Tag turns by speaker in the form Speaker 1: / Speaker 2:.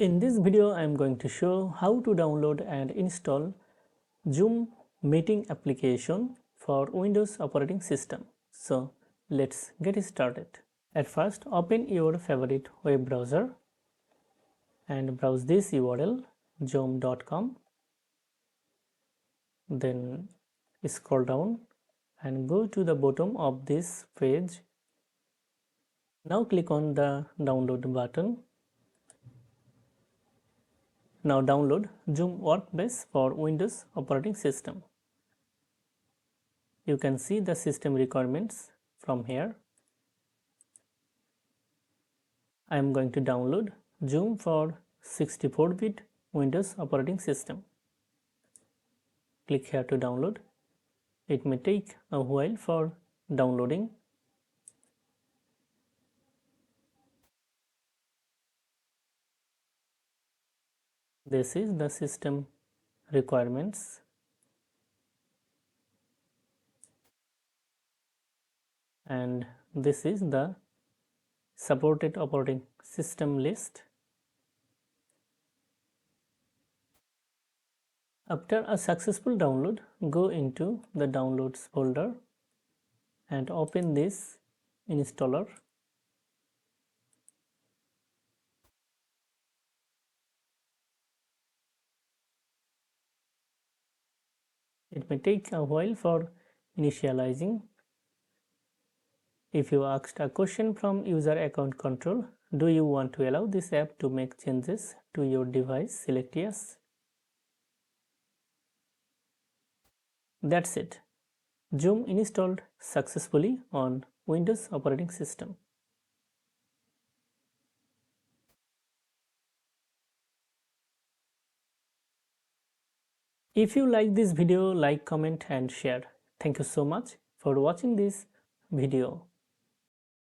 Speaker 1: In this video, I am going to show how to download and install Zoom meeting application for Windows operating system. So let's get started. At first, open your favorite web browser and browse this URL zoom.com. Then scroll down and go to the bottom of this page. Now click on the download button. Now download Zoom Workspace for Windows operating system. You can see the system requirements from here. I am going to download Zoom for 64-bit Windows operating system. Click here to download. It may take a while for downloading. This is the system requirements. And this is the supported operating system list. After a successful download, go into the downloads folder and open this installer. It may take a while for initializing. If you asked a question from user account control, do you want to allow this app to make changes to your device? Select yes. That's it. Zoom installed successfully on Windows operating system. If you like this video, like, comment and share. Thank you so much for watching this video.